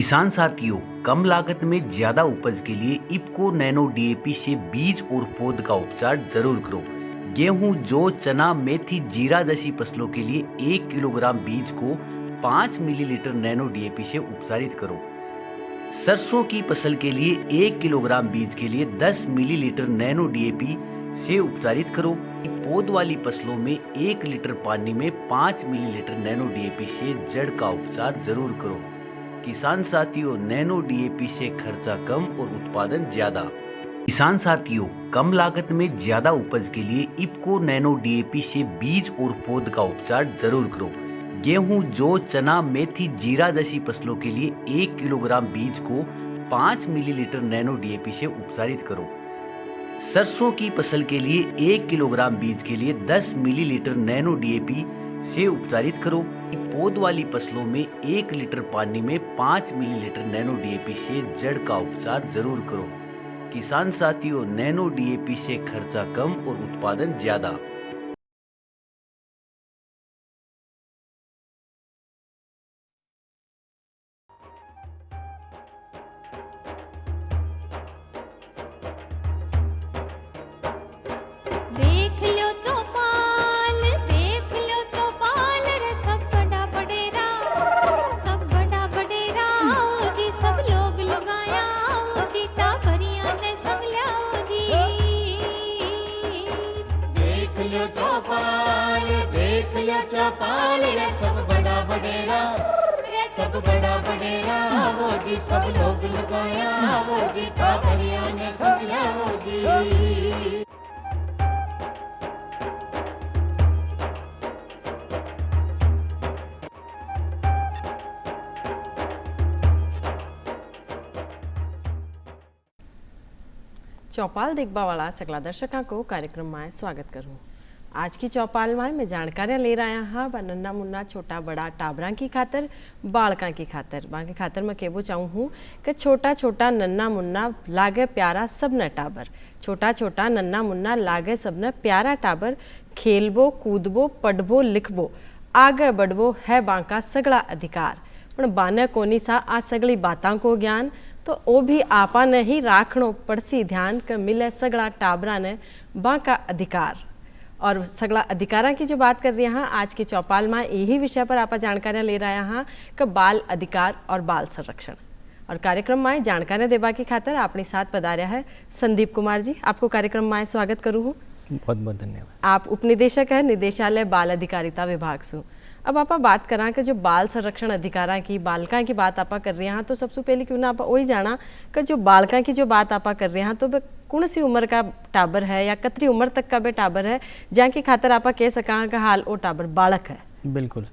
किसान साथियों, कम लागत में ज्यादा उपज के लिए इफ्को नैनो डीएपी से बीज और पौध का उपचार जरूर करो। गेहूं, जौ, चना, मेथी, जीरा जैसी फसलों के लिए 1 किलोग्राम बीज को 5 मिलीलीटर नैनो डीएपी से उपचारित करो। सरसों की फसल के लिए 1 किलोग्राम बीज के लिए 10 मिलीलीटर नैनो डीएपी से उपचारित करो। पौध वाली फसलों में 1 लीटर पानी में 5 मिलीलीटर नैनो डीएपी से जड़ का उपचार जरूर करो। किसान साथियों, नैनो डीएपी से खर्चा कम और उत्पादन ज्यादा। किसान साथियों, कम लागत में ज्यादा उपज के लिए इफ्को नैनो डीएपी से बीज और पौध का उपचार जरूर करो। गेहूं, जौ, चना, मेथी, जीरा जैसी फसलों के लिए 1 किलोग्राम बीज को 5 मिलीलीटर नैनो डीएपी से उपचारित करो। सरसों की फसल के लिए 1 किलोग्राम बीज के लिए 10 मिलीलीटर नैनो डीएपी से उपचारित करो। पौध वाली फसलों में 1 लीटर पानी में 5 मिलीलीटर नैनो डीएपी से जड़ का उपचार जरूर करो। किसान साथियों, नैनो डीएपी से खर्चा कम और उत्पादन ज्यादा। देख लो चौपाल रे सब बड़ा बडेरा आओ जी, सब लोग लगाया आओ जी, टाबरिया ने सब लाओ जी। देख लो चौपाल रे सब बड़ा बडेरा आओ जी, सब लोग लगाया आओ जी, टाबरिया ने सब लाओ जी। चौपाल देखबा वाला सगला दर्शकों को कार्यक्रम में स्वागत करूँ। आज की चौपाल में मैं जानकारियाँ ले रहा हाँ नन्ना मुन्ना छोटा बड़ा टाबरा की खातर, बालका की खातर। बाकी खातर मैं कहबो चाहूँ हूँ कि छोटा छोटा नन्ना मुन्ना लागे प्यारा सब न टाबर। छोटा छोटा नन्ना मुन्ना लागे सब न प्यारा टाबर। खेलबो, कूदबो, पढ़बो, लिखबो, आगे बढ़बो है बांका सगला अधिकार। पण बाने कोनी सा आ सगली बातां को ज्ञान, तो वो भी आपा ने ही राखणो पड़सी ध्यान के मिले सगला टाबरा ने बांका अधिकार। और सगला अधिकारा की जो बात कर रही हैं आज की चौपाल में यही विषय पर आप जानकारियाँ ले रहे हैं कि बाल अधिकार और बाल संरक्षण। और कार्यक्रम में जानकारियाँ देवा की खातर अपने साथ पधार्या है संदीप कुमार जी। आपको कार्यक्रम में स्वागत करूँ हूँ। बहुत बहुत धन्यवाद। आप उपनिदेशक है निदेशालय बाल अधिकारिता विभाग से। अब आप बात करा कि जो बाल संरक्षण अधिकारा की बालका की बात आप कर रहे हैं, तो सबसे पहले क्यों ना आप वही जाना कि जो बालका की जो बात आप कर रहे हैं तो कौन सी उम्र का टाबर है या कतरी उम्र तक का बे टाबर है जहाँ की खातर आप कह सका कि हाल वो टाबर बालक है। बिल्कुल,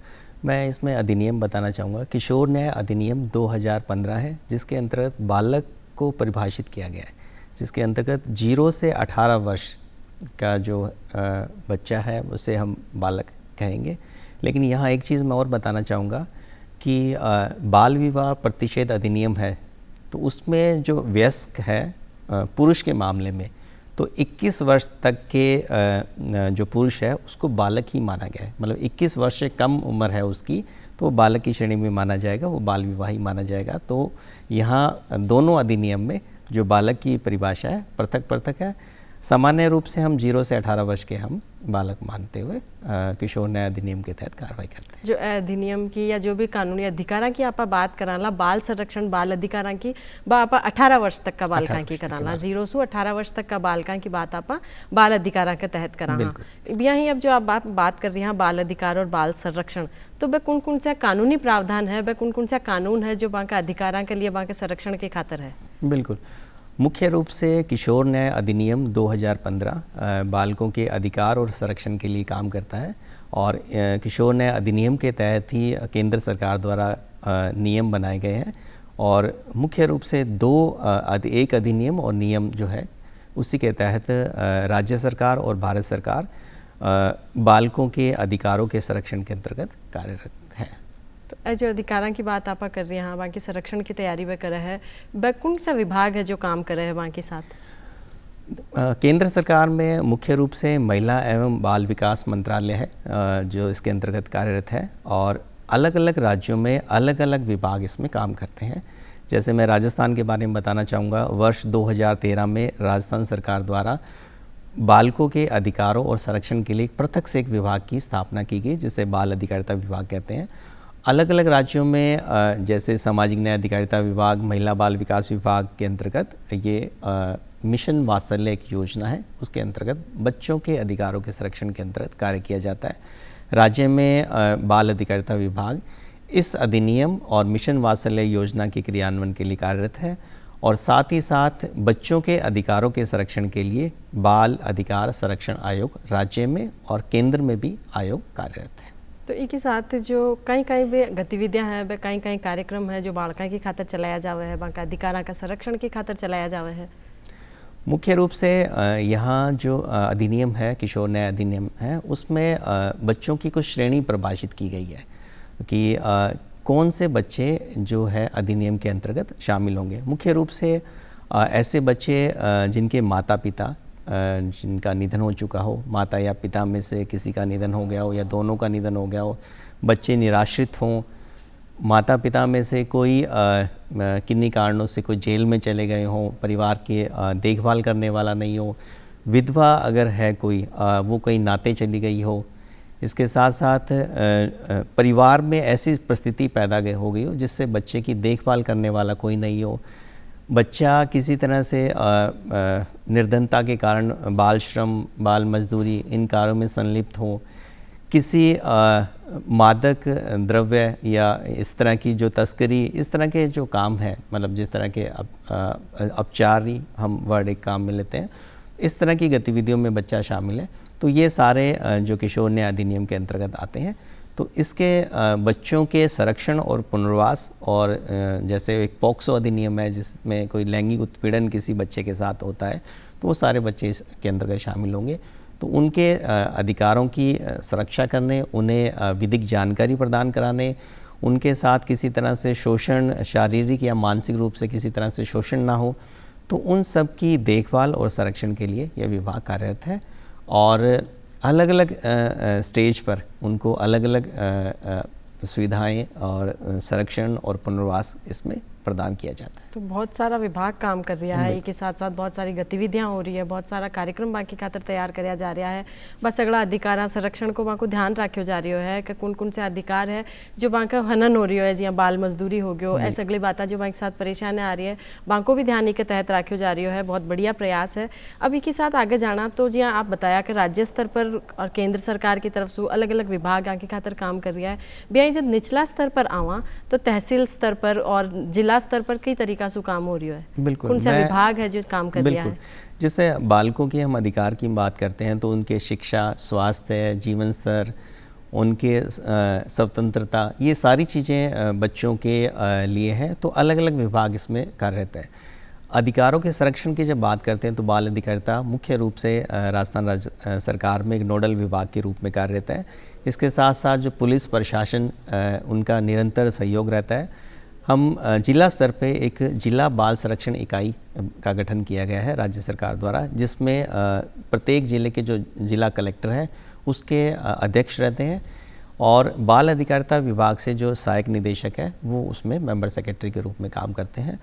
मैं इसमें अधिनियम बताना चाहूँगा। किशोर न्याय अधिनियम 2015 है, जिसके अंतर्गत बालक को परिभाषित किया गया है, जिसके अंतर्गत 0 से 18 वर्ष का जो बच्चा है उसे हम बालक कहेंगे। लेकिन यहाँ एक चीज़ मैं और बताना चाहूँगा कि बाल विवाह प्रतिषेध अधिनियम है, तो उसमें जो वयस्क है पुरुष के मामले में तो 21 वर्ष तक के जो पुरुष है उसको बालक ही माना गया है। मतलब 21 वर्ष से कम उम्र है उसकी तो वो बालक की श्रेणी में माना जाएगा, वो बाल विवाह ही माना जाएगा। तो यहाँ दोनों अधिनियम में जो बालक की परिभाषा है पृथक है। सामान्य रूप से हम 0 से 18 वर्ष के हम बालक मानते हुए किशोर न्याय अधिनियम के तहत कार्रवाई करते हैं। जो अधिनियम की या जो भी कानूनी अधिकारा की आप बात कराला, बाल संरक्षण बाल अधिकारा की आप 18 वर्ष तक का बालका की कराला, 0 से 18 वर्ष तक का बालका की बात आप बाल अधिकारा के तहत करा। यही अब जो आप बात कर रही हैं बाल अधिकार और बाल संरक्षण, तो वह कौन कौन सा कानूनी प्रावधान है, वह कौन कौन सा कानून है जो बांका अधिकारा के लिए बांके संरक्षण के खातर है? बिल्कुल, मुख्य रूप से किशोर न्याय अधिनियम 2015 बालकों के अधिकार और संरक्षण के लिए काम करता है। और किशोर न्याय अधिनियम के तहत ही केंद्र सरकार द्वारा नियम बनाए गए हैं। और मुख्य रूप से एक अधिनियम और नियम जो है उसी के तहत राज्य सरकार और भारत सरकार बालकों के अधिकारों के संरक्षण के अंतर्गत कार्यरत है। तो जो अधिकारा की बात आप कर रहे हैं, बाकी संरक्षण की तैयारी वह करे है, वह कौन सा विभाग है जो काम करे है वहाँ के साथ? केंद्र सरकार में मुख्य रूप से महिला एवं बाल विकास मंत्रालय है जो इसके अंतर्गत कार्यरत है। और अलग अलग राज्यों में अलग अलग विभाग इसमें काम करते हैं। जैसे मैं राजस्थान के बारे में बताना चाहूँगा, वर्ष 2013 में राजस्थान सरकार द्वारा बालकों के अधिकारों और संरक्षण के लिए एक पृथक से एक विभाग की स्थापना की गई, जिसे बाल अधिकारिता विभाग कहते हैं। अलग अलग राज्यों में जैसे सामाजिक न्याय अधिकारिता विभाग, महिला बाल विकास विभाग के अंतर्गत ये मिशन वात्सल्य एक योजना है, उसके अंतर्गत बच्चों के अधिकारों के संरक्षण के अंतर्गत कार्य किया जाता है। राज्य में बाल अधिकारिता विभाग इस अधिनियम और मिशन वात्सल्य योजना के क्रियान्वयन के लिए कार्यरत है और साथ ही साथ बच्चों के अधिकारों के संरक्षण के लिए बाल अधिकार संरक्षण आयोग राज्य में और केंद्र में भी आयोग कार्यरत है। तो एक ही साथ जो कई कई भी गतिविधियां हैं, वे कई कई कार्यक्रम है जो बालका की खातर चलाया जावे है, बाका अधिकारा का संरक्षण की खातर चलाया जावे है। मुख्य रूप से यहाँ जो अधिनियम है, किशोर न्याय अधिनियम है, उसमें बच्चों की कुछ श्रेणी परिभाषित की गई है कि कौन से बच्चे जो है अधिनियम के अंतर्गत शामिल होंगे। मुख्य रूप से ऐसे बच्चे जिनके माता पिता जिनका निधन हो चुका हो, माता या पिता में से किसी का निधन हो गया हो या दोनों का निधन हो गया हो, बच्चे निराश्रित हों, माता पिता में से कोई किन्हीं कारणों से कोई जेल में चले गए हों, परिवार के देखभाल करने वाला नहीं हो, विधवा अगर है कोई, वो कहीं नाते चली गई हो, इसके साथ साथ परिवार में ऐसी परिस्थिति पैदा हो गई हो जिससे बच्चे की देखभाल करने वाला कोई नहीं हो, बच्चा किसी तरह से निर्धनता के कारण बाल श्रम, बाल मजदूरी इन कार्यों में संलिप्त हो, किसी मादक द्रव्य या इस तरह की जो तस्करी, इस तरह के जो काम है, मतलब जिस तरह के अपचारी हम वर्ड एक काम में लेते हैं, इस तरह की गतिविधियों में बच्चा शामिल है, तो ये सारे जो किशोर न्याय अधिनियम के अंतर्गत आते हैं। तो इसके बच्चों के संरक्षण और पुनर्वास और जैसे एक पॉक्सो अधिनियम है जिसमें कोई लैंगिक उत्पीड़न किसी बच्चे के साथ होता है, तो वो सारे बच्चे इसके अंतर्गत शामिल होंगे। तो उनके अधिकारों की सुरक्षा करने, उन्हें विधिक जानकारी प्रदान कराने, उनके साथ किसी तरह से शोषण, शारीरिक या मानसिक रूप से किसी तरह से शोषण ना हो, तो उन सब की देखभाल और संरक्षण के लिए यह विभाग कार्यरत है और अलग अलग स्टेज पर उनको अलग अलग सुविधाएं और संरक्षण और पुनर्वास इसमें प्रदान किया जाता है। तो बहुत सारा विभाग काम कर रहा है, एक के साथ साथ बहुत सारी गतिविधियां हो रही है, बहुत सारा कार्यक्रम बाकी खातर तैयार कराया जा रहा है। बस अगला अधिकार संरक्षण को बाको ध्यान रखो जा रही है कि कौन कौन से अधिकार है जो बाका हनन हो रही है, जिया बाल मजदूरी हो गयो, ऐसे अगली बात जो बाकी साथ परेशान आ रही है, बाको भी ध्यान के तहत रखो जा रही है। बहुत बढ़िया प्रयास है। अब एक साथ आगे जाना तो जिया आप बताया कि राज्य स्तर पर और केंद्र सरकार की तरफ से अलग अलग विभाग आगे खातर काम कर रहा है। बिया जब निचला स्तर पर आवा तो तहसील स्तर पर और जिला स्तर पर कई तरीका से काम हो रही है। बिल्कुल, कौन सा विभाग है जो काम कर रहा है? जैसे बालकों के हम अधिकार की बात करते हैं तो उनके शिक्षा, स्वास्थ्य, जीवन स्तर, उनके स्वतंत्रता, ये सारी चीज़ें बच्चों के लिए हैं, तो अलग अलग विभाग इसमें कार्यरत है। अधिकारों के संरक्षण की जब बात करते हैं तो बाल अधिकारिता मुख्य रूप से राजस्थान राज्य सरकार में एक नोडल विभाग के रूप में कार्यरत है। इसके साथ साथ जो पुलिस प्रशासन उनका निरंतर सहयोग रहता है। हम जिला स्तर पे एक जिला बाल संरक्षण इकाई का गठन किया गया है राज्य सरकार द्वारा, जिसमें प्रत्येक जिले के जो जिला कलेक्टर हैं उसके अध्यक्ष रहते हैं और बाल अधिकारिता विभाग से जो सहायक निदेशक है वो उसमें मेंबर सेक्रेटरी के रूप में काम करते हैं,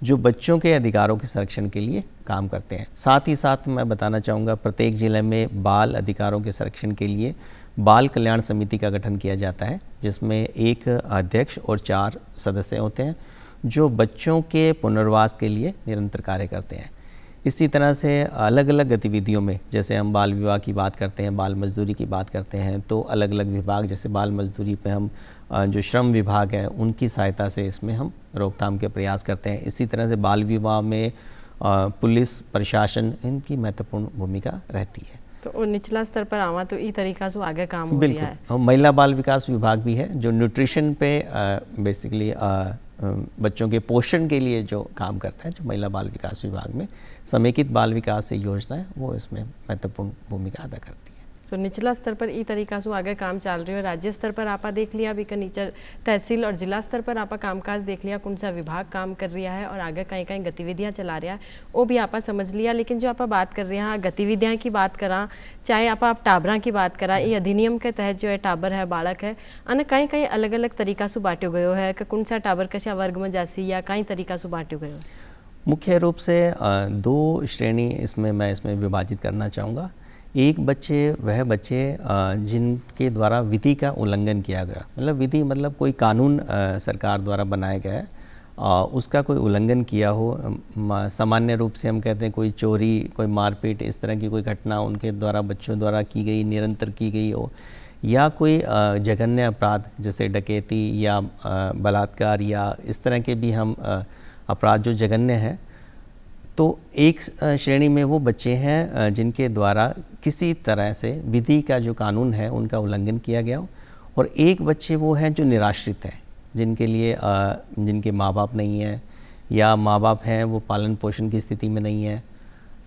जो बच्चों के अधिकारों के संरक्षण के लिए काम करते हैं। साथ ही साथ मैं बताना चाहूँगा प्रत्येक जिले में बाल अधिकारों के संरक्षण के लिए बाल कल्याण समिति का गठन किया जाता है, जिसमें एक अध्यक्ष और 4 सदस्य होते हैं जो बच्चों के पुनर्वास के लिए निरंतर कार्य करते हैं। इसी तरह से अलग अलग गतिविधियों में, जैसे हम बाल विवाह की बात करते हैं, बाल मजदूरी की बात करते हैं, तो अलग अलग विभाग, जैसे बाल मजदूरी पे हम जो श्रम विभाग है उनकी सहायता से इसमें हम रोकथाम के प्रयास करते हैं। इसी तरह से बाल विवाह में पुलिस प्रशासन इनकी महत्वपूर्ण भूमिका रहती है। तो निचला स्तर पर आवा तो इस तरीका से आगे काम हो रहा है। और महिला बाल विकास विभाग भी है जो न्यूट्रिशन पे बेसिकली बच्चों के पोषण के लिए जो काम करता है, जो महिला बाल विकास विभाग में समेकित बाल विकास योजना है वो इसमें महत्वपूर्ण भूमिका अदा करती है। तो निचला स्तर पर ई तरीका से आगे काम चल रही है। राज्य स्तर पर आपा देख लिया, भी नीचे तहसील और जिला स्तर पर आपा कामकाज देख लिया, कौन सा विभाग काम कर रहा है और आगे कहीं कहीं गतिविधियां चला रहा है, वो भी आपा समझ लिया। लेकिन जो आपा बात कर रहे हैं गतिविधियां की बात करा, चाहे आप टाबरा की बात करा, ये अधिनियम के तहत जो है टाबर है, बालक है, अन कहीं कहीं अलग अलग तरीका से बांटो गयो है कि कौन सा टाबर कशा वर्ग में जासी या कई तरीका से बांटो गयो। मुख्य रूप से दो श्रेणी इसमें विभाजित करना चाहूँगा। एक बच्चे वह बच्चे जिनके द्वारा विधि का उल्लंघन किया गया, मतलब विधि मतलब कोई कानून सरकार द्वारा बनाया गया है, उसका कोई उल्लंघन किया हो। सामान्य रूप से हम कहते हैं कोई चोरी, कोई मारपीट, इस तरह की कोई घटना उनके द्वारा बच्चों द्वारा की गई, निरंतर की गई हो, या कोई जघन्य अपराध जैसे डकैती या बलात्कार या इस तरह के भी हम अपराध जो जघन्य हैं, तो एक श्रेणी में वो बच्चे हैं जिनके द्वारा किसी तरह से विधि का जो कानून है उनका उल्लंघन किया गया हो, और एक बच्चे वो हैं जो निराश्रित हैं, जिनके लिए जिनके माँ बाप नहीं हैं या माँ बाप हैं वो पालन पोषण की स्थिति में नहीं है,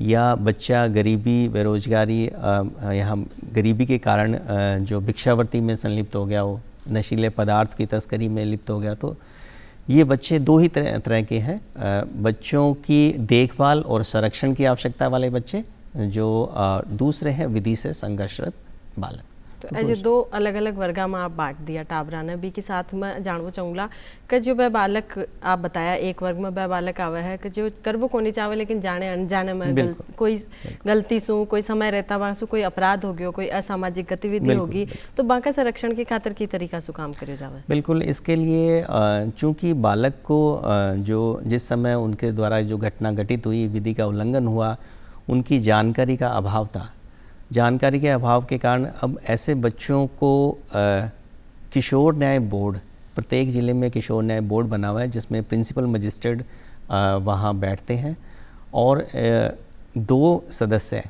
या बच्चा गरीबी, बेरोजगारी, यहाँ गरीबी के कारण जो भिक्षावृत्ति में संलिप्त हो गया हो, नशीले पदार्थ की तस्करी में लिप्त हो गया। तो ये बच्चे दो ही तरह के हैं, बच्चों की देखभाल और संरक्षण की आवश्यकता वाले बच्चे, जो दूसरे हैं विधि से संघर्षरत बालक। तो जो दो अलग अलग वर्गा में आप बांट दिया टाबरा ने भी के साथ में जानना चाहूँगा कि जो वह बालक आप बताया एक वर्ग में वह बालक आवे है कि जो करबो को नहीं चाहे लेकिन जाने अनजाने में कोई गलती सु, कोई समय रहता वहाँ से कोई अपराध हो गया, कोई असामाजिक गतिविधि होगी, तो बाका संरक्षण के खातिर की तरीका से काम करे जावे। बिल्कुल, इसके लिए चूँकि बालक को जो जिस समय उनके द्वारा जो घटना घटित हुई, विधि का उल्लंघन हुआ, उनकी जानकारी का अभाव था। जानकारी के अभाव के कारण अब ऐसे बच्चों को किशोर न्याय बोर्ड, प्रत्येक ज़िले में किशोर न्याय बोर्ड बना हुआ है जिसमें प्रिंसिपल मजिस्ट्रेट वहाँ बैठते हैं, और दो सदस्य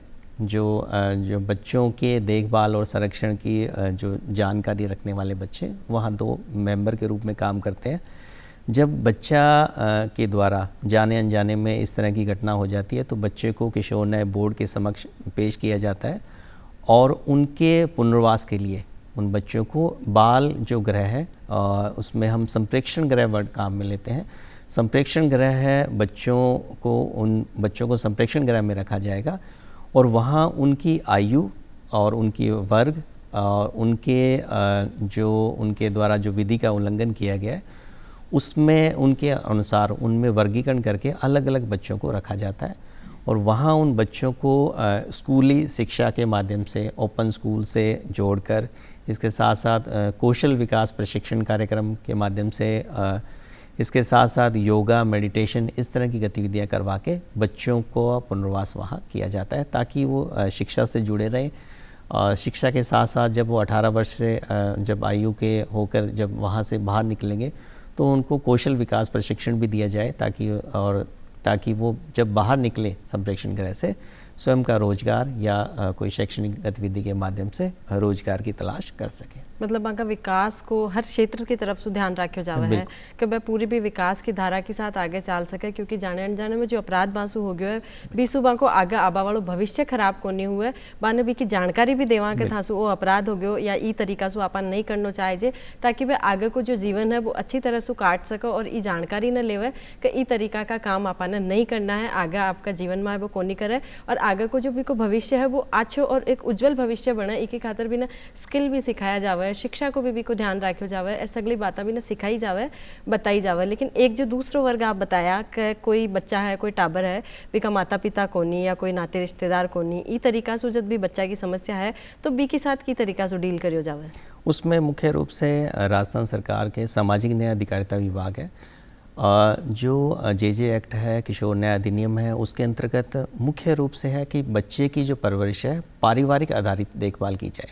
जो बच्चों के देखभाल और संरक्षण की जो जानकारी रखने वाले बच्चे, वहाँ दो मेंबर के रूप में काम करते हैं। जब बच्चा के द्वारा जाने अनजाने में इस तरह की घटना हो जाती है तो बच्चे को किशोर न्याय बोर्ड के समक्ष पेश किया जाता है, और उनके पुनर्वास के लिए उन बच्चों को बाल जो गृह है, उसमें हम संप्रेक्षण गृह वर्ड काम में लेते हैं। संप्रेक्षण गृह है, उन बच्चों को संप्रेक्षण गृह में रखा जाएगा, और वहाँ उनकी आयु और उनकी वर्ग और उनके द्वारा जो विधि का उल्लंघन किया गया है उसमें उनके अनुसार उनमें वर्गीकरण करके अलग अलग बच्चों को रखा जाता है, और वहाँ उन बच्चों को स्कूली शिक्षा के माध्यम से, ओपन स्कूल से जोड़कर, इसके साथ साथ कौशल विकास प्रशिक्षण कार्यक्रम के माध्यम से, इसके साथ साथ योगा, मेडिटेशन, इस तरह की गतिविधियाँ करवा के बच्चों को पुनर्वास वहाँ किया जाता है, ताकि वो शिक्षा से जुड़े रहें। शिक्षा के साथ साथ जब वो 18 वर्ष से जब आयु के होकर जब वहाँ से बाहर निकलेंगे तो उनको कौशल विकास प्रशिक्षण भी दिया जाए, ताकि वो जब बाहर निकले संप्रेक्षण गृह से स्वयं का रोजगार या कोई शैक्षणिक गतिविधि के माध्यम से रोजगार की तलाश कर सके। मतलब वहाँ का विकास को हर क्षेत्र की तरफ से ध्यान रखा जावा है कि वह पूरी भी विकास की धारा के साथ आगे चल सके, क्योंकि जाने अनजाने में जो अपराध बांसु हो गयो है बीसु बा को आगे आबा वालों भविष्य खराब को नहीं हुए, बाने भी की जानकारी भी देवा के थासु वो अपराध हो गयो या ई तरीका से अपन नहीं करना चाहिए, ताकि वह आगे को जो जीवन है वो अच्छी तरह से काट सके और ई जानकारी न लेवे कि ई तरीका का काम अपन नहीं करना है, आगे आपका जीवन में वो कोनी करे और आगे को जो भी को भविष्य है वो अच्छो और एक उज्जवल भविष्य बने। इके खातिर भी ना स्किल भी सिखाया जावे, शिक्षा को भी को ध्यान रखो जावे, ऐसा अगली बातें भी ना सिखाई जावे, बताई जावे। लेकिन एक जो दूसरा वर्ग आप बताया कि कोई बच्चा है, कोई टाबर है, बिका माता पिता कोनी या कोई नाते रिश्तेदार कोनी, ई तरीका से जब भी बच्चा की समस्या है तो बी के साथ की तरीका से डील करियो जावे। उसमें मुख्य रूप से राजस्थान सरकार के सामाजिक न्याय अधिकारिता विभाग है, जो जे एक्ट है, किशोर न्याय अधिनियम है, उसके अंतर्गत मुख्य रूप से है कि बच्चे की जो परवरिश है पारिवारिक आधारित देखभाल की जाए,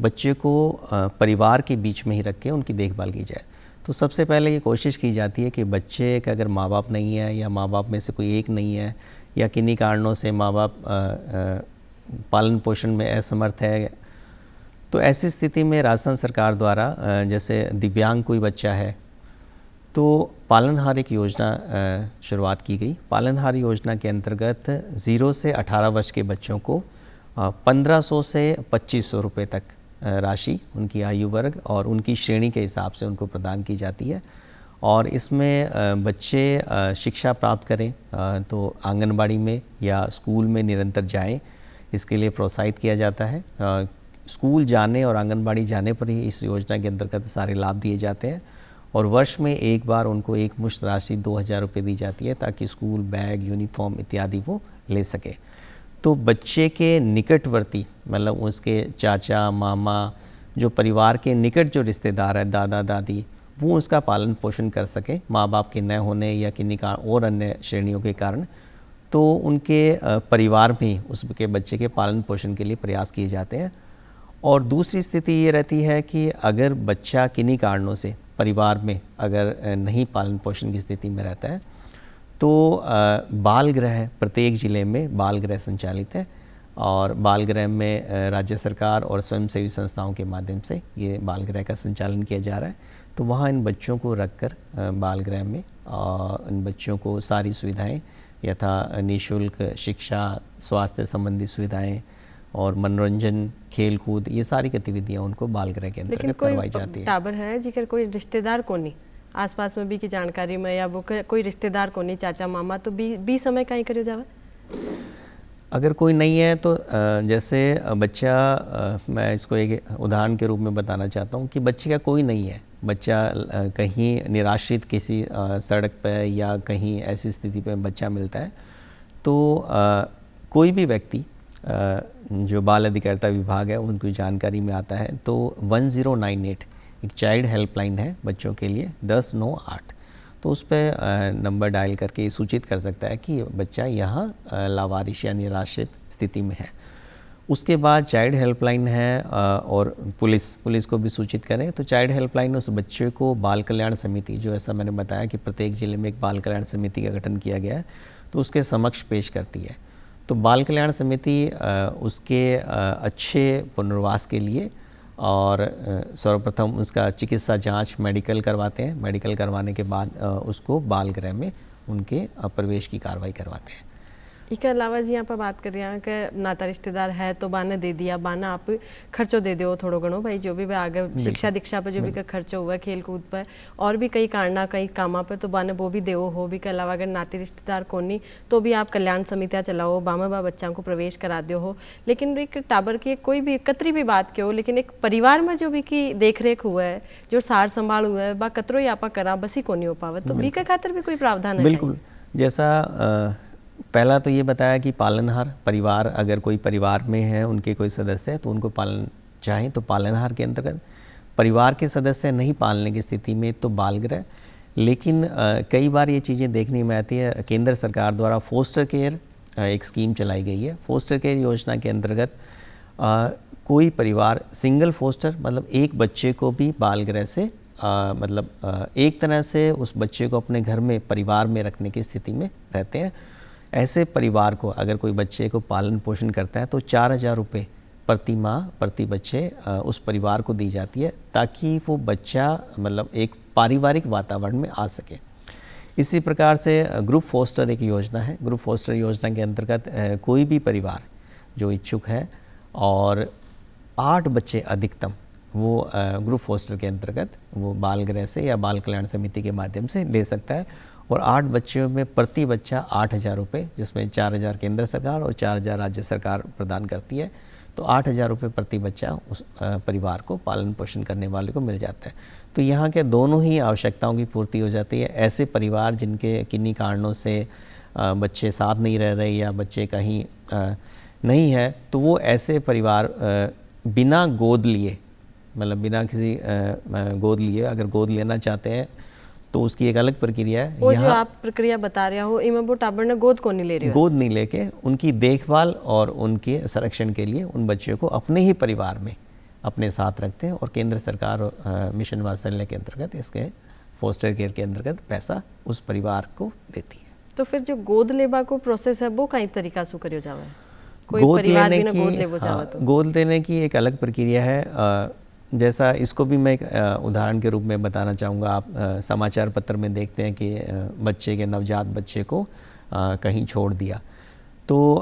बच्चे को परिवार के बीच में ही रख के उनकी देखभाल की जाए। तो सबसे पहले ये कोशिश की जाती है कि बच्चे का अगर माँ बाप नहीं है या माँ बाप में से कोई एक नहीं है या किन्हीं कारणों से माँ बाप पालन पोषण में असमर्थ है, तो ऐसी स्थिति में राजस्थान सरकार द्वारा जैसे दिव्यांग कोई बच्चा है तो पालनहार एक योजना शुरुआत की गई। पालनहार योजना के अंतर्गत 0 से 18 वर्ष के बच्चों को 1500 से 2500 रुपये तक राशि उनकी आयु वर्ग और उनकी श्रेणी के हिसाब से उनको प्रदान की जाती है। और इसमें बच्चे शिक्षा प्राप्त करें तो आंगनबाड़ी में या स्कूल में निरंतर जाएं, इसके लिए प्रोत्साहित किया जाता है। स्कूल जाने और आंगनबाड़ी जाने पर ही इस योजना के अंतर्गत सारे लाभ दिए जाते हैं और वर्ष में एक बार उनको एक मुश्त राशि 2000 रुपये दी जाती है ताकि स्कूल बैग, यूनिफॉर्म इत्यादि वो ले सके। तो बच्चे के निकटवर्ती मतलब उसके चाचा, मामा, जो परिवार के निकट जो रिश्तेदार है, दादा दादी, वो उसका पालन पोषण कर सके माँ बाप के न होने या किन्हीं का और अन्य श्रेणियों के कारण, तो उनके परिवार में उसके बच्चे के पालन पोषण के लिए प्रयास किए जाते हैं। और दूसरी स्थिति ये रहती है कि अगर बच्चा किन्हीं कारणों से परिवार में अगर नहीं पालन पोषण की स्थिति में रहता है तो बाल गृह प्रत्येक ज़िले में बाल गृह संचालित है और बाल गृह में राज्य सरकार और स्वयंसेवी संस्थाओं के माध्यम से ये बाल गृह का संचालन किया जा रहा है। तो वहाँ इन बच्चों को रखकर बाल गृह में इन बच्चों को सारी सुविधाएं यथा निःशुल्क शिक्षा, स्वास्थ्य संबंधी सुविधाएं और मनोरंजन, खेल कूद, ये सारी गतिविधियां उनको बाल गृह के अंतर्गत करवाई जाती है। टाबर है जिकर कोई रिश्तेदार को नहीं आसपास में भी की जानकारी में या वो कोई रिश्तेदार को नहीं, चाचा मामा, तो भी समय कहीं करियो जावे? अगर कोई नहीं है तो जैसे बच्चा, मैं इसको एक उदाहरण के रूप में बताना चाहता हूँ कि बच्चे का कोई नहीं है, बच्चा कहीं निराश्रित किसी सड़क पर या कहीं ऐसी स्थिति पे बच्चा मिलता है तो कोई भी व्यक्ति जो बाल अधिकारिता विभाग है उनकी जानकारी में आता है तो 1098 एक चाइल्ड हेल्पलाइन है बच्चों के लिए 1098, तो उस पर नंबर डायल करके सूचित कर सकता है कि बच्चा यहाँ लावारिश या निराश्रित स्थिति में है। उसके बाद चाइल्ड हेल्पलाइन है और पुलिस को भी सूचित करें तो चाइल्ड हेल्पलाइन उस बच्चे को बाल कल्याण समिति, जो ऐसा मैंने बताया कि प्रत्येक ज़िले में एक बाल कल्याण समिति का गठन किया गया है, तो उसके समक्ष पेश करती है। तो बाल कल्याण समिति उसके अच्छे पुनर्वास के लिए और सर्वप्रथम उसका चिकित्सा जांच मेडिकल करवाते हैं, मेडिकल करवाने के बाद उसको बाल गृह में उनके प्रवेश की कार्रवाई करवाते हैं। इसके अलावा जी यहाँ पर बात कर रहे हैं कि नाता रिश्तेदार है तो बाने दे दिया, बाना आप खर्चो दे दो थोड़ो घणो भाई, जो भी आगे शिक्षा दीक्षा पर जो भी खर्चो हुआ है, खेल कूद पर और भी कई कारणा कई कामा पर, तो बाने वो भी देवो हो। भी के अलावा अगर नाते रिश्तेदार को नहीं तो भी आप कल्याण समितियाँ चलाओ, बामा बा बच्चा को प्रवेश करा दो हो। लेकिन एक टाबर की कोई भी कतरी भी बात के हो, लेकिन एक परिवार में जो भी की देख रेख हुआ है, जो सार संभाल हुआ है, बा कतरो ही आपा करा बस ही को नहीं हो पावे, तो बी के खातिर भी कोई प्रावधान है? बिल्कुल, जैसा पहला तो ये बताया कि पालनहार परिवार, अगर कोई परिवार में है उनके कोई सदस्य है तो उनको पालन चाहें तो पालनहार के अंतर्गत, परिवार के सदस्य नहीं पालने की स्थिति में तो बाल गृह। लेकिन कई बार ये चीज़ें देखने में आती है, केंद्र सरकार द्वारा फोस्टर केयर एक स्कीम चलाई गई है। फोस्टर केयर योजना के अंतर्गत कोई परिवार सिंगल फोस्टर मतलब एक बच्चे को भी बाल गृह से एक तरह से उस बच्चे को अपने घर में परिवार में रखने की स्थिति में रहते हैं। ऐसे परिवार को अगर कोई बच्चे को पालन पोषण करता है तो 4000 रुपये प्रति माह प्रति बच्चे उस परिवार को दी जाती है ताकि वो बच्चा एक पारिवारिक वातावरण में आ सके। इसी प्रकार से ग्रुप फोस्टर एक योजना है। ग्रुप फोस्टर योजना के अंतर्गत कोई भी परिवार जो इच्छुक है और 8 बच्चे अधिकतम वो ग्रुप फोस्टर के अंतर्गत वो बाल गृह से या बाल कल्याण समिति के माध्यम से ले सकता है। और 8 बच्चों में प्रति बच्चा 8000 रुपये, जिसमें 4000 केंद्र सरकार और 4000 राज्य सरकार प्रदान करती है, तो 8000 रुपये प्रति बच्चा उस परिवार को पालन पोषण करने वाले को मिल जाता है। तो यहाँ के दोनों ही आवश्यकताओं की पूर्ति हो जाती है। ऐसे परिवार जिनके किन्हीं कारणों से बच्चे साथ नहीं रह रहे या बच्चे कहीं नहीं है, तो वो ऐसे परिवार बिना गोद लिए बिना किसी गोद लिए अगर गोद लेना चाहते हैं तो उसकी एक अलग प्रक्रिया है। वो जो आप प्रक्रिया बता रहे हो इनमें वो टाबर ने गोद को नहीं ले रहे हो, गोद नहीं लेके उनकी देखभाल और उनके संरक्षण के लिए उन बच्चों को अपने ही परिवार में अपने साथ रखते हैं। और केंद्र सरकार मिशन वात्सल्य के अंतर्गत इसके फोस्टर केयर के अंतर्गत पैसा उस परिवार को देती है। तो फिर जो गोद लेबा को प्रोसेस है वो कई तरीका से करियो जावे? कोई परिवार भी ना गोद लेबो जावे तो गोद लेने की एक अलग प्रक्रिया है। जैसा इसको भी मैं एक उदाहरण के रूप में बताना चाहूँगा। आप समाचार पत्र में देखते हैं कि बच्चे के नवजात बच्चे को कहीं छोड़ दिया, तो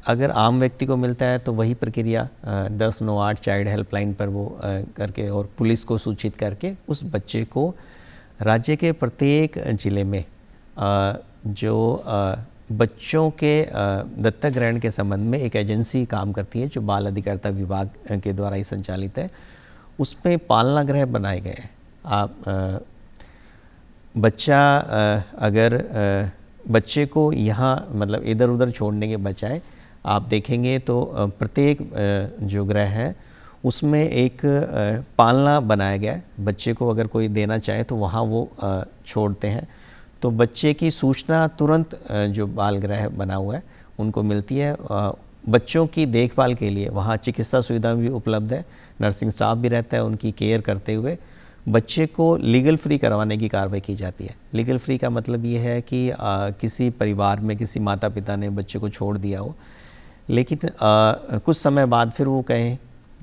अगर आम व्यक्ति को मिलता है तो वही प्रक्रिया 1098 चाइल्ड हेल्पलाइन पर वो करके और पुलिस को सूचित करके उस बच्चे को राज्य के प्रत्येक ज़िले में जो बच्चों के दत्तक ग्रहण के संबंध में एक एजेंसी काम करती है जो बाल अधिकारिता विभाग के द्वारा ही संचालित है, उसमें पालना गृह बनाए गए हैं। आप बच्चा अगर बच्चे को यहाँ मतलब इधर उधर छोड़ने के बजाय आप देखेंगे तो प्रत्येक जो गृह है उसमें एक पालना बनाया गया है। बच्चे को अगर कोई देना चाहे तो वहाँ वो छोड़ते हैं, तो बच्चे की सूचना तुरंत जो बाल गृह बना हुआ है उनको मिलती है। बच्चों की देखभाल के लिए वहाँ चिकित्सा सुविधा भी उपलब्ध है, नर्सिंग स्टाफ भी रहता है, उनकी केयर करते हुए बच्चे को लीगल फ्री करवाने की कार्रवाई की जाती है। लीगल फ्री का मतलब ये है कि किसी परिवार में किसी माता पिता ने बच्चे को छोड़ दिया हो, लेकिन कुछ समय बाद फिर वो कहें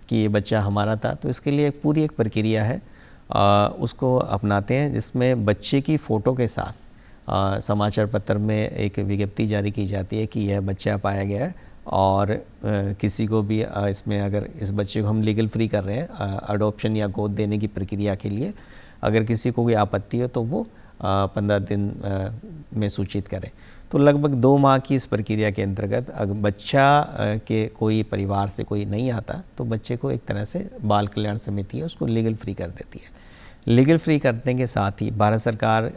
कि ये बच्चा हमारा था, तो इसके लिए पूरी एक प्रक्रिया है, उसको अपनाते हैं, जिसमें बच्चे की फ़ोटो के साथ समाचार पत्र में एक विज्ञप्ति जारी की जाती है कि यह बच्चा पाया गया है और किसी को भी इसमें अगर इस बच्चे को हम लीगल फ्री कर रहे हैं अडॉप्शन या गोद देने की प्रक्रिया के लिए, अगर किसी को कोई आपत्ति हो तो वो 15 दिन में सूचित करें। तो लगभग 2 माह की इस प्रक्रिया के अंतर्गत अगर बच्चा के कोई परिवार से कोई नहीं आता तो बच्चे को एक तरह से बाल कल्याण समिति है उसको लीगल फ्री कर देती है। लीगल फ्री करने के साथ ही भारत सरकार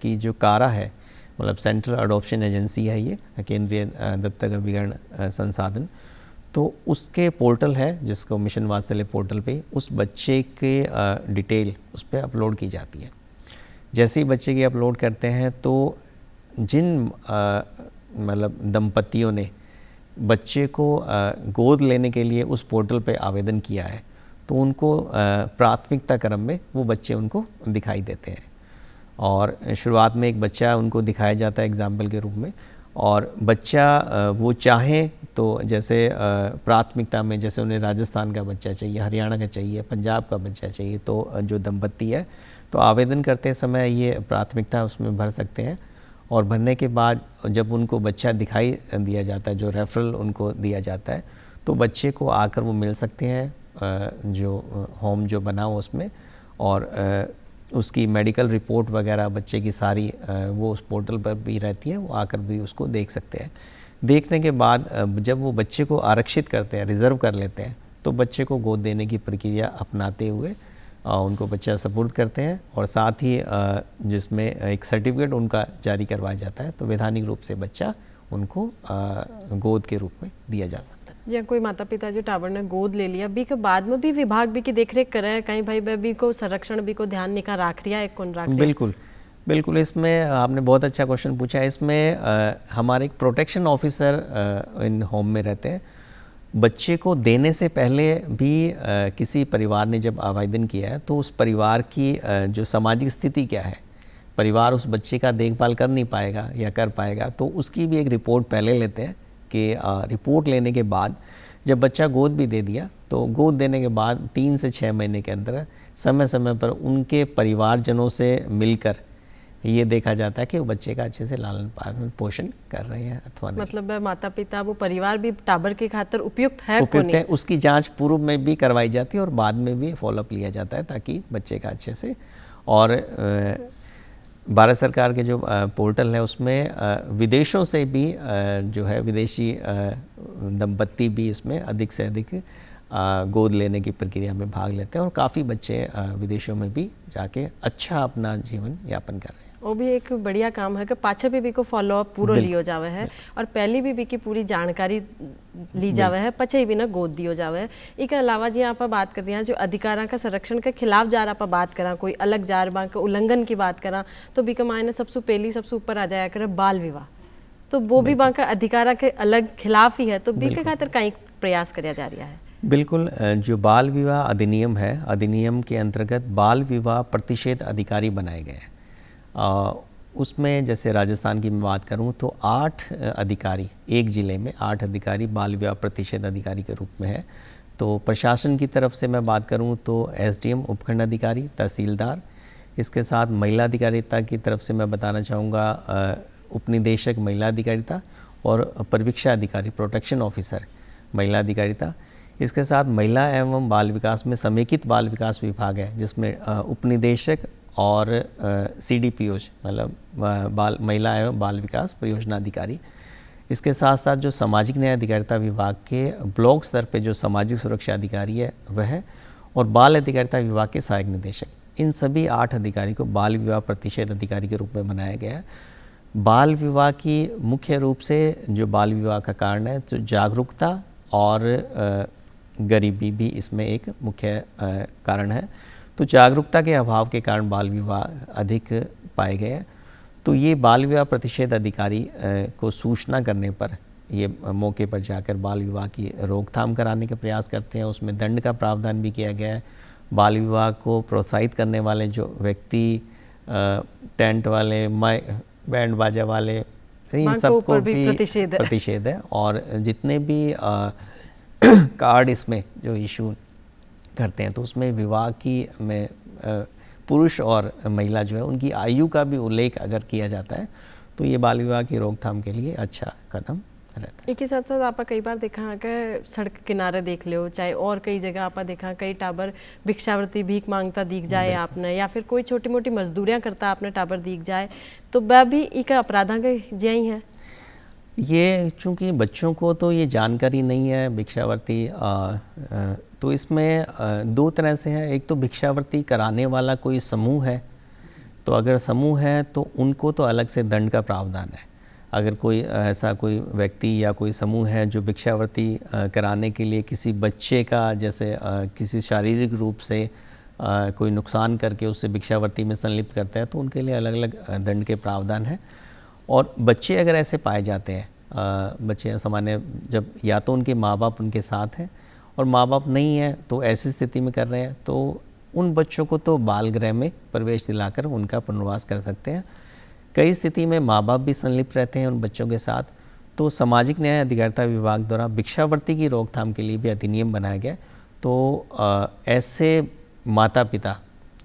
की जो कारा है, मतलब सेंट्रल अडॉप्शन एजेंसी है, ये केंद्रीय दत्तक अभिकरण संसाधन, तो उसके पोर्टल है जिसको मिशन वात्सल्य पोर्टल पे उस बच्चे के डिटेल उस पर अपलोड की जाती है। जैसे ही बच्चे की अपलोड करते हैं तो जिन मतलब दंपतियों ने बच्चे को गोद लेने के लिए उस पोर्टल पे आवेदन किया है तो उनको प्राथमिकता क्रम में वो बच्चे उनको दिखाई देते हैं और शुरुआत में एक बच्चा उनको दिखाया जाता है एग्जाम्पल के रूप में, और बच्चा वो चाहे तो जैसे प्राथमिकता में जैसे उन्हें राजस्थान का बच्चा चाहिए, हरियाणा का चाहिए, पंजाब का बच्चा चाहिए, तो जो दंपत्ति है तो आवेदन करते समय ये प्राथमिकता उसमें भर सकते हैं। और भरने के बाद जब उनको बच्चा दिखाई दिया जाता है, जो रेफरल उनको दिया जाता है, तो बच्चे को आकर वो मिल सकते हैं जो होम जो बना हो उसमें, और उसकी मेडिकल रिपोर्ट वगैरह बच्चे की सारी वो उस पोर्टल पर भी रहती है, वो आकर भी उसको देख सकते हैं। देखने के बाद जब वो बच्चे को आरक्षित करते हैं, रिज़र्व कर लेते हैं, तो बच्चे को गोद देने की प्रक्रिया अपनाते हुए उनको बच्चा सपुर्द करते हैं और साथ ही जिसमें एक सर्टिफिकेट उनका जारी करवाया जाता है, तो वैधानिक रूप से बच्चा उनको गोद के रूप में दिया जा सकता है। जी, कोई माता पिता जो टाबर ने गोद ले लिया बी के बाद में भी विभाग भी की देखरेख करे है, कहीं भाई बी को संरक्षण भी को ध्यान निका राख रिया है, कौन राख रिया? बिल्कुल बिल्कुल, इसमें आपने बहुत अच्छा क्वेश्चन पूछा है। इसमें हमारे एक प्रोटेक्शन ऑफिसर इन होम में रहते हैं। बच्चे को देने से पहले भी किसी परिवार ने जब आवेदन किया है तो उस परिवार की जो सामाजिक स्थिति क्या है, परिवार उस बच्चे का देखभाल कर नहीं पाएगा या कर पाएगा, तो उसकी भी एक रिपोर्ट पहले लेते हैं कि रिपोर्ट लेने के बाद जब बच्चा गोद भी दे दिया तो गोद देने के बाद 3 से 6 महीने के अंदर समय समय पर उनके परिवारजनों से मिलकर ये देखा जाता है कि वो बच्चे का अच्छे से लालन पालन पोषण कर रहे हैं अथवा नहीं। मतलब माता पिता वो परिवार भी टाबर की खातिर उपयुक्त है, उपयुक्त है, उसकी जांच पूर्व में भी करवाई जाती है और बाद में भी फॉलोअप लिया जाता है ताकि बच्चे का अच्छे से। और भारत सरकार के जो पोर्टल है उसमें विदेशों से भी जो है विदेशी दंपत्ति भी इसमें अधिक से अधिक गोद लेने की प्रक्रिया में भाग लेते हैं और काफ़ी बच्चे विदेशों में भी जाके अच्छा अपना जीवन यापन कर रहे हैं। वो भी एक बढ़िया काम है कि पाछे भी को फॉलोअप पूरा लियो जावे है और पहली भी की पूरी जानकारी ली जावे है, पछे भी ना गोद दियो जावे है। इसके अलावा जी आप बात करते हैं जो अधिकारों का संरक्षण के खिलाफ जा रहा आप बात करा, कोई अलग जार बा के उल्लंघन की बात करा तो भी मायने सबसे पहली सबसे ऊपर आ जाया करे बाल विवाह, तो वो भी बाका अधिकारा के अलग खिलाफ ही है, तो बी के खातिर कई प्रयास किया जा रहा है। बिल्कुल, जो बाल विवाह अधिनियम है, अधिनियम के अंतर्गत बाल विवाह प्रतिषेध अधिकारी बनाए गए हैं। उसमें जैसे राजस्थान की मैं बात करूं तो 8 अधिकारी, एक ज़िले में 8 अधिकारी बाल विवाह प्रतिषेध अधिकारी के रूप में है। तो प्रशासन की तरफ से मैं बात करूं तो एसडीएम, उपखंड अधिकारी, तहसीलदार, इसके साथ महिला अधिकारिता की तरफ से मैं बताना चाहूँगा उपनिदेशक महिला अधिकारिता और परिवीक्षा अधिकारी प्रोटेक्शन ऑफिसर महिला अधिकारिता। इसके साथ महिला एवं बाल विकास में समेकित बाल विकास विभाग है, जिसमें उपनिदेशक और CDPOs मतलब महिला एवं बाल विकास परियोजना अधिकारी। इसके साथ साथ जो सामाजिक न्याय अधिकारिता विभाग के ब्लॉक स्तर पे जो सामाजिक सुरक्षा अधिकारी है वह है, और बाल अधिकारिता विभाग के सहायक निदेशक। इन सभी 8 अधिकारी को बाल विवाह प्रतिषेध अधिकारी के रूप में बनाया गया है। बाल विवाह की मुख्य रूप से जो बाल विवाह का कारण है तो जागरूकता और गरीबी भी इसमें एक मुख्य कारण है। तो जागरूकता के अभाव के कारण बाल विवाह अधिक पाए गए हैं। तो ये बाल विवाह प्रतिषेध अधिकारी को सूचना करने पर ये मौके पर जाकर बाल विवाह की रोकथाम कराने के प्रयास करते हैं। उसमें दंड का प्रावधान भी किया गया है। बाल विवाह को प्रोत्साहित करने वाले जो व्यक्ति टेंट वाले, बैंड बाजा वाले, इन सबको भी प्रतिषेध है। और जितने भी कार्ड इसमें जो इशू करते हैं तो उसमें विवाह की में पुरुष और महिला जो है उनकी आयु का भी उल्लेख अगर किया जाता है तो ये बाल विवाह की रोकथाम के लिए अच्छा कदम रहता है। एक ही साथ साथ आप कई बार देखा कि सड़क किनारे देख लो, चाहे और कई जगह आप देखा कई टाबर भिक्षावृत्ति भीख मांगता दिख जाए आपने, या फिर कोई छोटी मोटी मजदूरियां करता आपने टाबर दिख जाए, तो वह भी एक अपराधा के ज्याई है। ये चूँकि बच्चों को तो ये जानकारी नहीं है भिक्षावृत्ति, तो इसमें 2 तरह से है। एक तो भिक्षावृत्ति कराने वाला कोई समूह है, तो अगर समूह है तो उनको तो अलग से दंड का प्रावधान है। अगर कोई ऐसा कोई व्यक्ति या कोई समूह है जो भिक्षावृत्ति कराने के लिए किसी बच्चे का जैसे किसी शारीरिक रूप से कोई नुकसान करके उससे भिक्षावृत्ति में संलिप्त करता है तो उनके लिए अलग अलग दंड के प्रावधान है। और बच्चे अगर ऐसे पाए जाते हैं, बच्चे सामान्य जब या तो उनके माँ बाप उनके साथ हैं और माँ बाप नहीं है तो ऐसी स्थिति में कर रहे हैं, तो उन बच्चों को तो बाल गृह में प्रवेश दिलाकर उनका पुनर्वास कर सकते हैं। कई स्थिति में माँ बाप भी संलिप्त रहते हैं उन बच्चों के साथ, तो सामाजिक न्याय अधिकारिता विभाग द्वारा भिक्षावृत्ति की रोकथाम के लिए भी अधिनियम बनाया गया। तो ऐसे माता पिता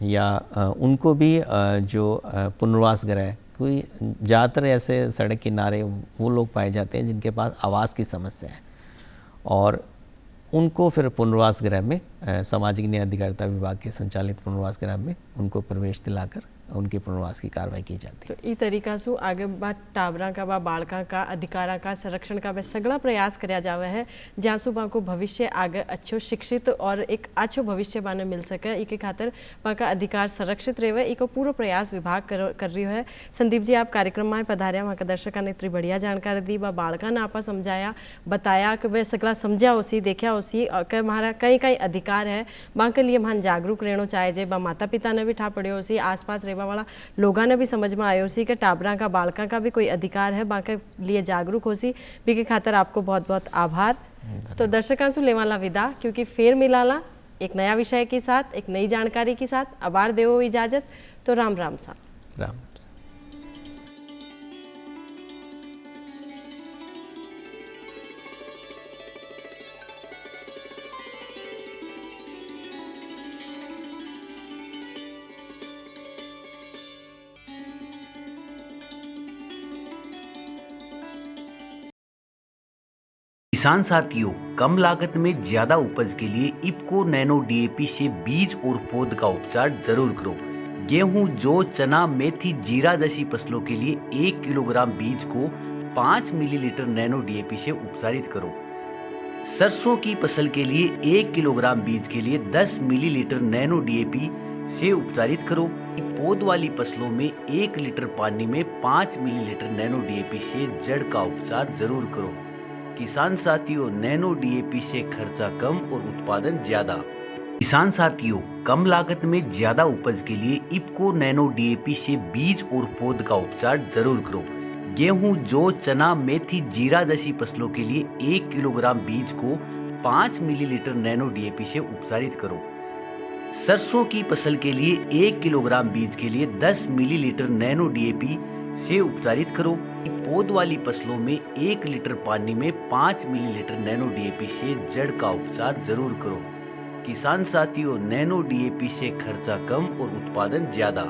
या उनको भी जो पुनर्वास गृह, कोई ज़्यादातर ऐसे सड़क किनारे वो लोग पाए जाते हैं जिनके पास आवास की समस्या है, और उनको फिर पुनर्वास गृह में सामाजिक न्याय अधिकारिता विभाग के संचालित पुनर्वास गृह में उनको प्रवेश दिलाकर उनके पुनर्वास की कार्रवाई की जाती है। तो ई तरीका से आगे बात टाबरा का बा बालका का अधिकारा का संरक्षण का वह सगला प्रयास कराया जावे है जहाँ से वहाँ को भविष्य आगे अच्छो शिक्षित और एक अच्छो भविष्य बाने मिल सके। इके खातिर वहाँ का अधिकार संरक्षित रहे, इको पूरा प्रयास विभाग कर रही है। संदीप जी, आप कार्यक्रम में पधारिया, वहाँ का दर्शकों ने इतनी बढ़िया जानकारी दी, बा बालका ने आपा समझाया बताया कि वह सगला समझा उसी देखा उसी कि हमारा कई कई अधिकार है, वहाँ के लिए हम जागरूक रहना चाहे जे, बा माता पिता ने भी ठा पड़े उसी आसपास रहने वाला लोगों ने भी समझ में आयो सी कि टाबरा का बालका का भी कोई अधिकार है, बाकी लिए जागरूक हो सी भी के खातर आपको बहुत बहुत आभार। तो दर्शकों से ले वाला विदा, क्योंकि फिर मिलाला एक नया विषय के साथ, एक नई जानकारी के साथ। आभार देवो इजाजत, तो राम राम सा राम। किसान साथियों, कम लागत में ज्यादा उपज के लिए इप्को नैनो डीएपी से बीज और पौध का उपचार जरूर करो। गेहूं, जौ, चना, मेथी, जीरा जैसी फसलों के लिए 1 किलोग्राम बीज को 5 मिलीलीटर नैनो डीएपी से उपचारित करो। सरसों की फसल के लिए 1 किलोग्राम बीज के लिए 10 मिलीलीटर नैनो डीएपी से उपचारित करो। पौध वाली फसलों में 1 लीटर पानी में 5 मिलीलीटर नैनो डीएपी से जड़ का उपचार जरूर करो। किसान साथियों, नैनो डीएपी से खर्चा कम और उत्पादन ज्यादा। किसान साथियों, कम लागत में ज्यादा उपज के लिए इप्को नैनो डीएपी से बीज और पौध का उपचार जरूर करो। गेहूं, जौ, चना, मेथी, जीरा जैसी फसलों के लिए 1 किलोग्राम बीज को 5 मिलीलीटर नैनो डीएपी से उपचारित करो। सरसों की फसल के लिए 1 किलोग्राम बीज के लिए 10 मिलीलीटर नैनो डीएपी से उपचारित करो। पौध वाली फसलों में 1 लीटर पानी में 5 मिलीलीटर नैनो डीएपी से जड़ का उपचार जरूर करो। किसान साथियों, नैनो डीएपी से खर्चा कम और उत्पादन ज्यादा।